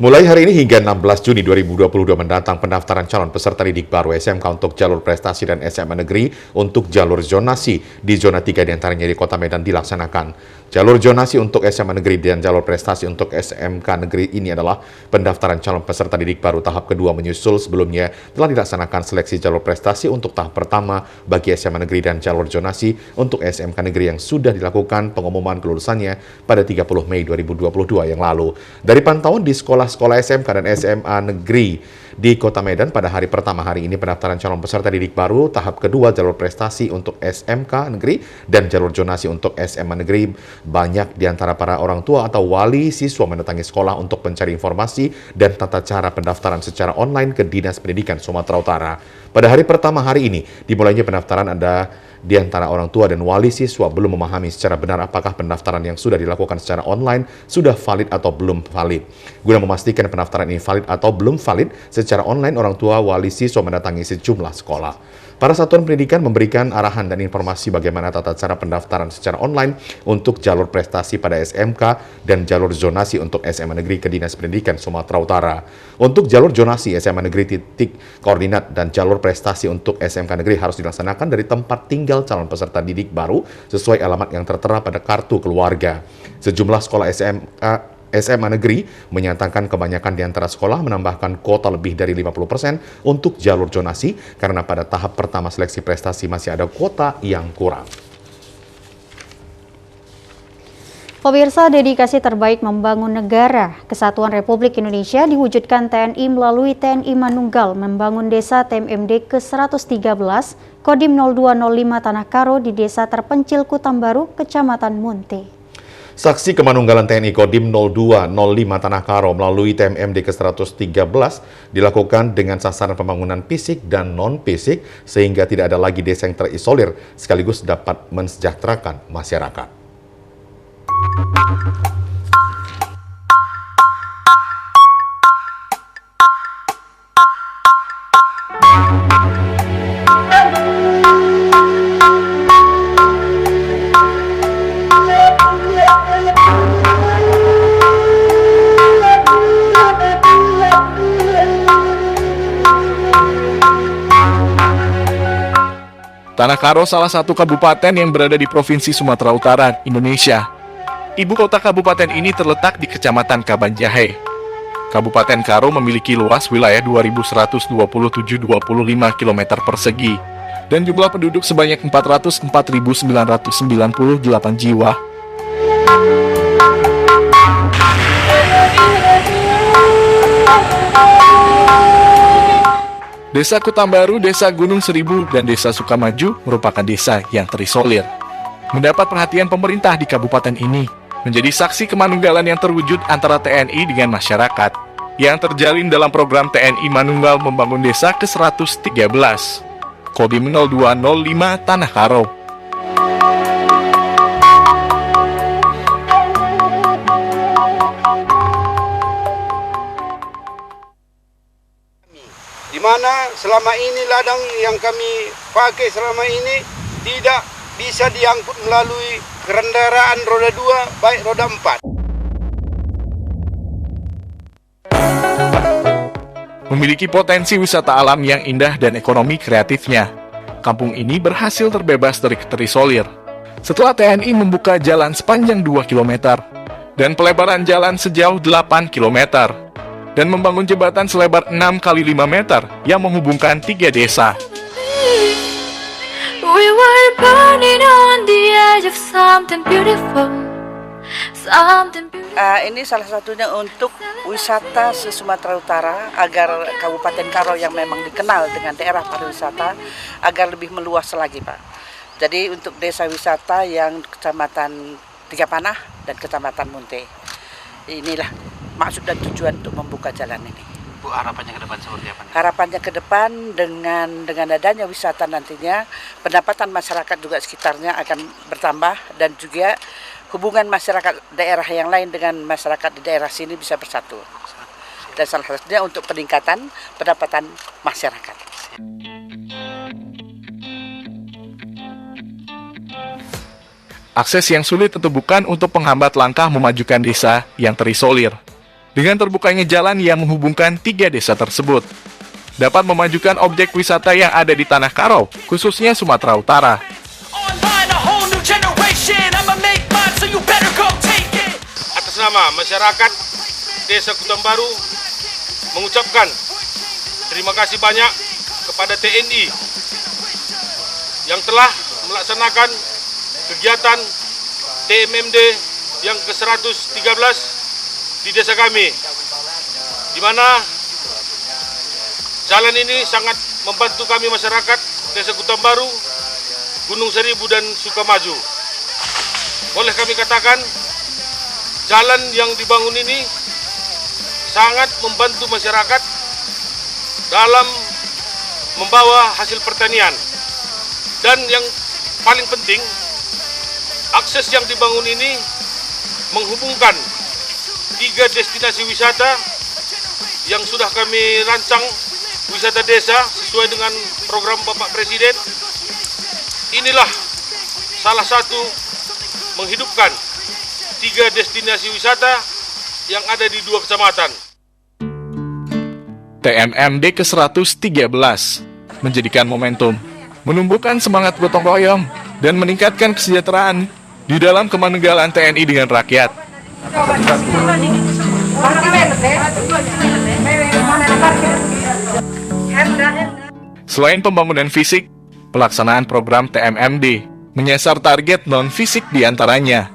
Mulai hari ini hingga 16 Juni 2022 mendatang, pendaftaran calon peserta didik baru SMK untuk jalur prestasi dan SMA Negeri untuk jalur zonasi di zona 3 diantaranya di Kota Medan dilaksanakan. Jalur zonasi untuk SMA Negeri dan jalur prestasi untuk SMK Negeri ini adalah pendaftaran calon peserta didik baru tahap kedua menyusul sebelumnya telah dilaksanakan seleksi jalur prestasi untuk tahap pertama bagi SMA Negeri dan jalur zonasi untuk SMK Negeri yang sudah dilakukan pengumuman kelulusannya pada 30 Mei 2022 yang lalu. Dari pantauan di sekolah SMK dan SMA Negeri di Kota Medan pada hari pertama hari ini pendaftaran calon peserta didik baru tahap kedua jalur prestasi untuk SMK Negeri dan jalur zonasi untuk SMA Negeri. Banyak di antara para orang tua atau wali siswa mendatangi sekolah untuk mencari informasi dan tata cara pendaftaran secara online ke Dinas Pendidikan Sumatera Utara. Pada hari pertama hari ini dimulainya pendaftaran, ada di antara orang tua dan wali siswa belum memahami secara benar apakah pendaftaran yang sudah dilakukan secara online sudah valid atau belum valid. Guna memastikan pendaftaran ini valid atau belum valid secara online, orang tua wali siswa mendatangi sejumlah sekolah. Para satuan pendidikan memberikan arahan dan informasi bagaimana tata cara pendaftaran secara online untuk jalur prestasi pada SMK dan jalur zonasi untuk SMA Negeri ke Dinas Pendidikan Sumatera Utara. Untuk jalur zonasi SMA Negeri, titik koordinat dan jalur prestasi untuk SMK Negeri harus dilaksanakan dari tempat tinggal calon peserta didik baru sesuai alamat yang tertera pada kartu keluarga. Sejumlah sekolah SMA Negeri menyatakan kebanyakan di antara sekolah menambahkan kuota lebih dari 50% untuk jalur zonasi karena pada tahap pertama seleksi prestasi masih ada kuota yang kurang. Pemirsa, dedikasi terbaik membangun negara, Kesatuan Republik Indonesia diwujudkan TNI melalui TNI Manunggal membangun desa TMMD ke-113, Kodim 0205 Tanah Karo di desa terpencil Kutambaru, Kecamatan Munte. Saksi kemanunggalan TNI Kodim 0205 Tanah Karo melalui TMMD ke-113 dilakukan dengan sasaran pembangunan fisik dan non-fisik sehingga tidak ada lagi desa yang terisolir sekaligus dapat mensejahterakan masyarakat. Tanah Karo salah satu kabupaten yang berada di Provinsi Sumatera Utara, Indonesia. Ibu kota kabupaten ini terletak di Kecamatan Kabanjahe. Kabupaten Karo memiliki luas wilayah 2.127,25 km persegi dan jumlah penduduk sebanyak 404.998 jiwa. Desa Kutambaru, Desa Gunung Seribu, dan Desa Sukamaju merupakan desa yang terisolir. Mendapat perhatian pemerintah di kabupaten ini, menjadi saksi kemanunggalan yang terwujud antara TNI dengan masyarakat, yang terjalin dalam program TNI Manunggal membangun desa ke-113, Kodim 0205 Tanah Karo. selama ini ladang yang kami pakai selama ini tidak bisa diangkut melalui kendaraan roda 2, baik roda 4. Memiliki potensi wisata alam yang indah dan ekonomi kreatifnya, kampung ini berhasil terbebas dari terisolir. Setelah TNI membuka jalan sepanjang 2 km dan pelebaran jalan sejauh 8 km dan membangun jembatan selebar 6 kali 5 meter yang menghubungkan 3 desa. We were burning on the edge of something beautiful. Ini salah satunya untuk wisata Sumatera Utara agar Kabupaten Karo yang memang dikenal dengan daerah pariwisata agar lebih meluas lagi, Pak. Jadi untuk desa wisata yang Kecamatan Tigapanah dan Kecamatan Munte. Inilah maksud dan tujuan untuk membuka jalan ini. Bu, harapannya ke depan seperti apa? Harapannya ke depan dengan adanya wisata nantinya, pendapatan masyarakat juga sekitarnya akan bertambah dan juga hubungan masyarakat daerah yang lain dengan masyarakat di daerah sini bisa bersatu. Dan salah satunya untuk peningkatan pendapatan masyarakat. Akses yang sulit tentu bukan untuk penghambat langkah memajukan desa yang terisolir. Dengan terbukanya jalan yang menghubungkan 3 desa tersebut, dapat memajukan objek wisata yang ada di Tanah Karo, khususnya Sumatera Utara. Atas nama masyarakat Desa Kutambaru mengucapkan terima kasih banyak kepada TNI yang telah melaksanakan kegiatan TMMD yang ke-113 di desa kami, di mana jalan ini sangat membantu kami masyarakat Desa Kutambaru, Gunung Seribu dan Sukamaju. Boleh kami katakan, jalan yang dibangun ini sangat membantu masyarakat dalam membawa hasil pertanian. Dan yang paling penting, akses yang dibangun ini menghubungkan 3 destinasi wisata yang sudah kami rancang, wisata desa sesuai dengan program Bapak Presiden. Inilah salah satu menghidupkan 3 destinasi wisata yang ada di 2 kecamatan. TMMD ke-113 menjadikan momentum, menumbuhkan semangat gotong royong, dan meningkatkan kesejahteraan di dalam kemanunggalan TNI dengan rakyat. Selain pembangunan fisik, pelaksanaan program TMMD menyasar target non-fisik diantaranya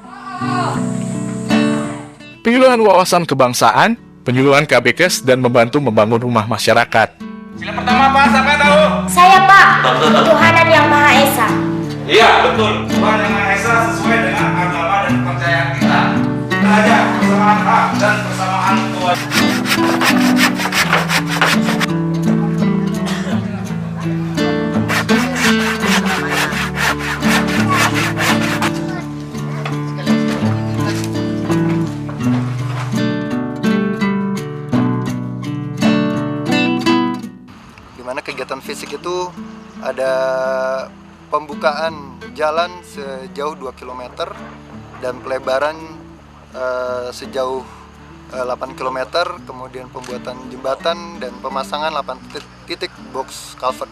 penyuluhan wawasan kebangsaan, penyuluhan KBKes, dan membantu membangun rumah masyarakat. Sila pertama Pak, siapa tahu? Saya Pak, Tuhanan Yang Maha Esa. Iya, betul. Tuhan Yang Maha Esa sesuai dengan agama dan kepercayaan kita. Belajar persamaan hak dan persamaan kewajiban. Dimana kegiatan fisik itu ada pembukaan jalan sejauh 2 km dan pelebaran sejauh 8 km, kemudian pembuatan jembatan dan pemasangan 8 titik box culvert.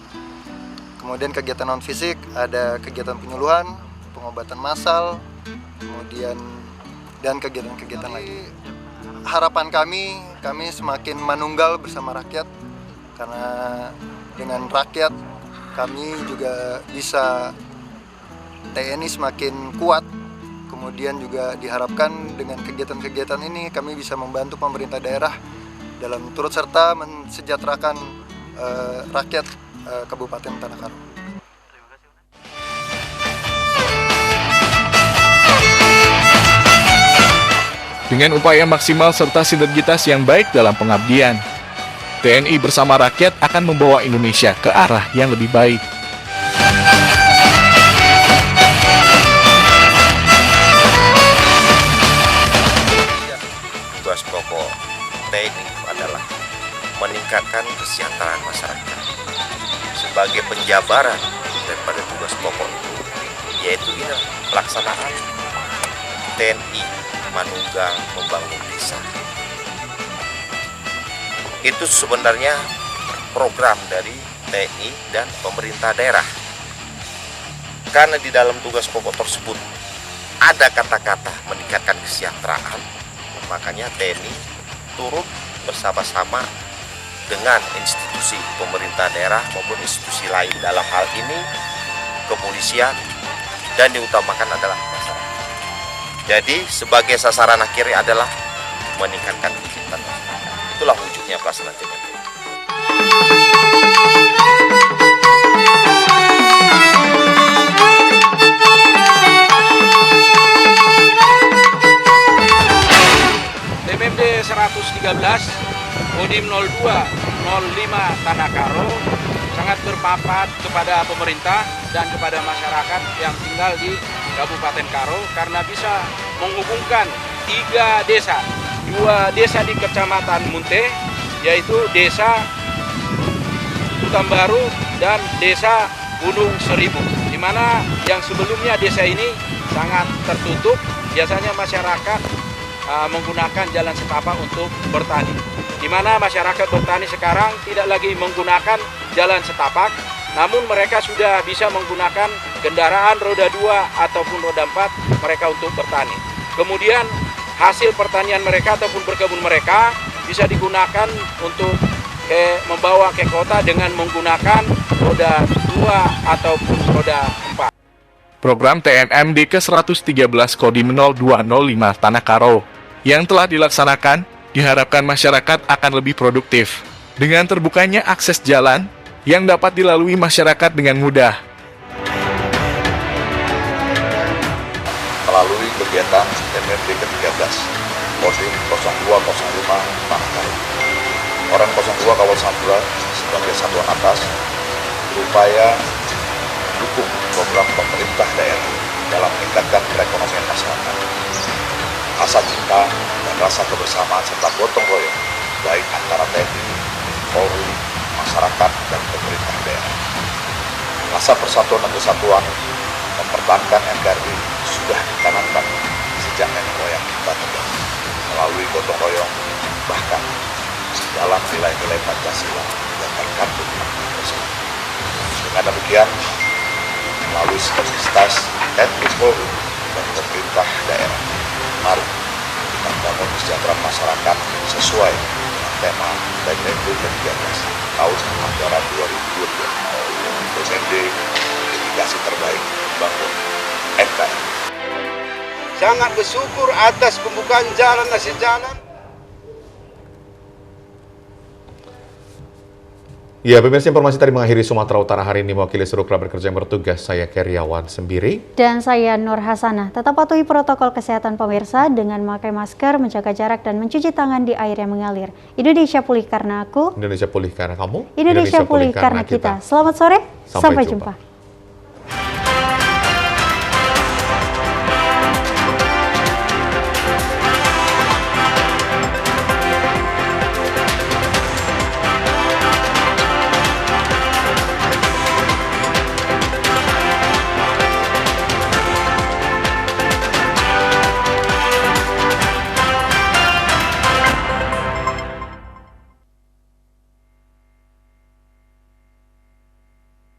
Kemudian kegiatan non fisik ada kegiatan penyuluhan, pengobatan massal, kemudian dan kegiatan-kegiatan lain. Harapan kami semakin manunggal bersama rakyat, karena dengan rakyat kami juga bisa TNI semakin kuat. Kemudian juga diharapkan dengan kegiatan-kegiatan ini kami bisa membantu pemerintah daerah dalam turut serta mensejahterakan rakyat Kabupaten Tanah Karo. Dengan upaya maksimal serta sinergitas yang baik dalam pengabdian, TNI bersama rakyat akan membawa Indonesia ke arah yang lebih baik. Tugas pokok TNI adalah meningkatkan kesejahteraan masyarakat. sebagai penjabaran daripada tugas pokok itu, yaitu ini pelaksanaan TNI Manunggal membangun desa. Itu sebenarnya program dari TNI dan pemerintah daerah. Karena di dalam tugas pokok tersebut ada kata-kata meningkatkan kesejahteraan, makanya TNI turut bersama-sama dengan institusi pemerintah daerah maupun institusi lain, dalam hal ini kepolisian, dan diutamakan adalah masyarakat. Jadi sebagai sasaran akhirnya adalah meningkatkan kesejahteraan masyarakat. Itulah wujudnya pelaksanaan TNI. TMMD 113 Kodim 0205 Tanah Karo sangat bermanfaat kepada pemerintah dan kepada masyarakat yang tinggal di Kabupaten Karo karena bisa menghubungkan 3 desa, 2 desa di Kecamatan Munte, yaitu Desa Hutan-Baru dan Desa Gunung Seribu, di mana yang sebelumnya desa ini sangat tertutup, biasanya masyarakat menggunakan jalan setapak untuk bertani. Di mana masyarakat bertani sekarang tidak lagi menggunakan jalan setapak, namun mereka sudah bisa menggunakan kendaraan roda 2 ataupun roda 4 mereka untuk bertani. Kemudian hasil pertanian mereka ataupun berkebun mereka bisa digunakan untuk membawa ke kota dengan menggunakan roda 2 ataupun roda 4. Program TNMD ke-113 Kodim 0205 Tanah Karo yang telah dilaksanakan diharapkan masyarakat akan lebih produktif dengan terbukanya akses jalan yang dapat dilalui masyarakat dengan mudah. Melalui kegiatan TNMD ke-13 Kodim 0205 Tanah Karo, Orang 02 Kawasan Samudra sebagai satuan atas berupaya mendukung program pemerintah daerah dalam meningkatkan perekonomian masyarakat. Rasa cinta dan rasa kebersamaan serta gotong royong baik antara TNI, Polri, masyarakat, dan pemerintah daerah. Rasa persatuan dan kesatuan mempertahankan NKRI sudah ditanamkan sejak nenek moyang kita terdahulu melalui gotong royong, bahkan dalam nilai-nilai Pancasila yang terkandung tersebut. Dengan demikian, melalui sinergitas TNI, Polri, dan pemerintah daerah, mari kita bangun kesejahteraan masyarakat sesuai dengan tema TNMD ke-13 tahun anggaran 2022. TNMD dedikasi terbaik membangun NKRI. Sangat bersyukur atas pembukaan jalan nasi jalan. Ya, pemirsa, informasi tadi mengakhiri Sumatera Utara hari ini. Mewakili seluruh kerabat kerja yang bertugas, saya Keriawan Sembiri. Dan saya Nur Hasanah. Tetap patuhi protokol kesehatan pemirsa dengan memakai masker, menjaga jarak, dan mencuci tangan di air yang mengalir. Indonesia pulih karena aku. Indonesia pulih karena kamu. Indonesia pulih karena kita. Selamat sore, sampai jumpa.